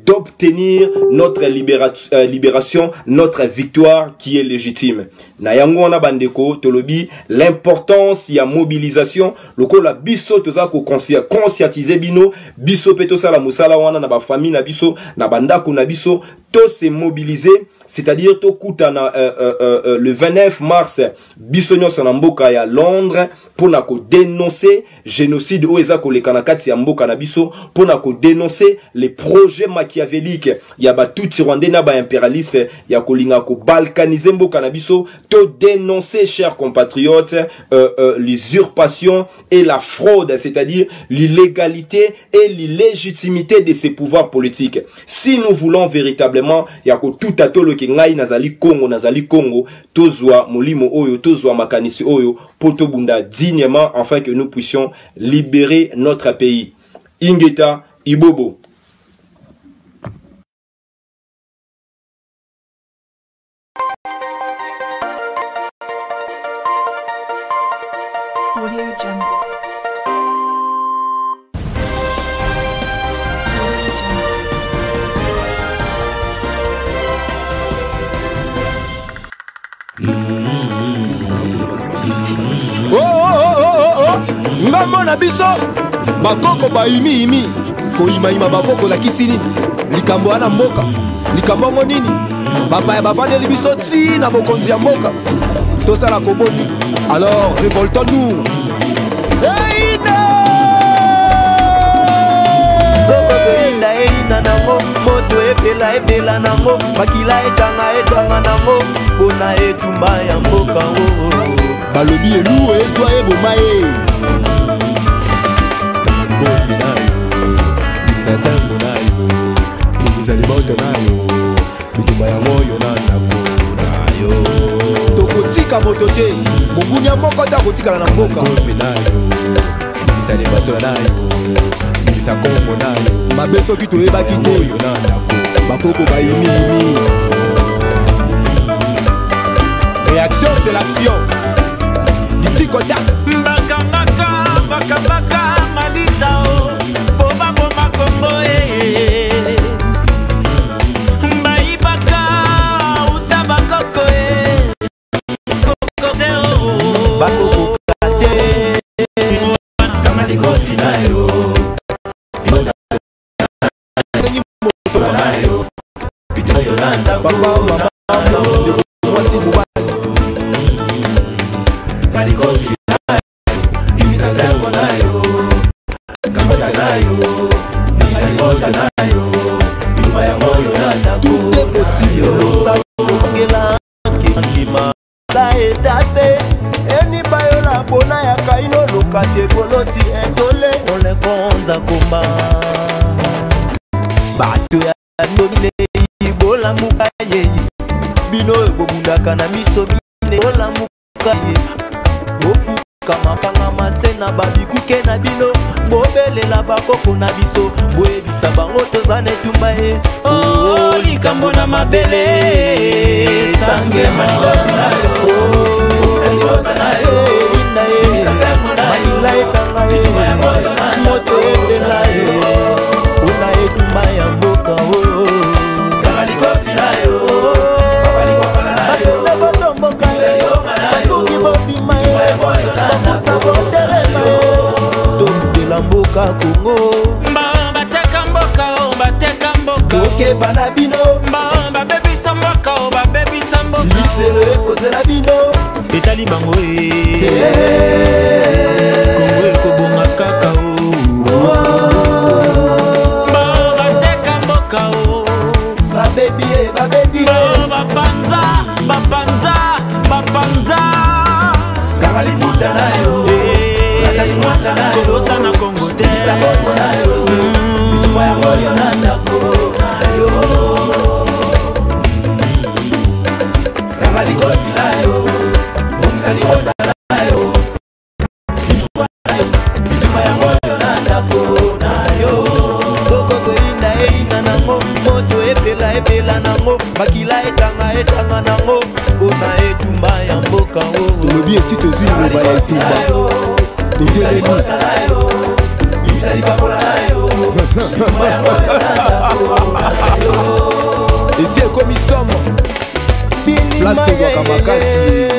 d'obtenir notre libération, notre victoire qui est légitime. Na yango na bandeko tolobi l'importance ya mobilisation, loko la biso toza ko conscientiser bino, biso peto sala musala wana na ba famille na biso, na bandako na biso, to se mobiliser, c'est-à-dire to kutana le 29 mars biso nyonso na mboka ya Londres pour na ko dénoncer génocide o eza ko lekana kati ya mboka na biso, pour na ko dénoncer les projets machiavéliques ya ba tout rwandais na ba impérialiste ya ko linga ko balkaniser mboka na biso, to dénoncer, chers compatriotes, l'usurpation et la fraude, c'est-à-dire l'illégalité et l'illégitimité de ces pouvoirs politiques. Si nous voulons véritablement yako tout atolo ki ngai nazali Congo tozwa molimo oyo, tozwa makanisi oyo poto bunda dignement, afin que nous puissions libérer notre pays. Ingeta Ibobo. Ngamo na biso bakoko ba imi ko ima bakoko la kisini likambo ana mboka likambo nini Papa et bavandeli biso ti na bokonzi ya mboka tosala koboni. Alors révoltons-nous. Nango moto epela nango makila etanga nango pona etumba ya mboka balobi elu ezwa eboma ye kofi nayo nzanzango nayo mizali moto nayo bitumba ya moyo na ndako nayo tokotika moto te mongunya moko ta kotikala na mboka kofi nayo mizali basola nayo sa kombo nayo mabe soki toyebaki te oyo na ndako bakoko bayimiyimi. Réaction c'est l'action ditikotak mbaka malita o boma kongo mbaibaka utabakoko kokote o bakoko kate kamali kofi nayo bino ebobundaka na miso bine olamuka ye bofuka mapanga masena babikuke na bino bobelela bakoko na biso boyebisa bango toza na etumba ye likambo na mabele sange malikofi nayo salibota nayo maila etanga ye moto ebela ye ona etumba ya mboka malikofi nayo mboka Kongo bateka mboka okeba na bino babebisa mboka babebisa mboka lifelo ekozela bino etali bango Kongo ekobonga kaka bateka mboka babebi bapanza kaka liputa nayo kolosa na Kongo te bitumba ya moyo na ndako nayo kaka likofi nayo omisani moda nayo bitumba ya moyo na ndako nayo soko koyina nango moto epela nango makila etanga nango mpona etumba ya mboka tolobi esi tozwi liloba ya etumba esi ekomi somo place tozwaka makasi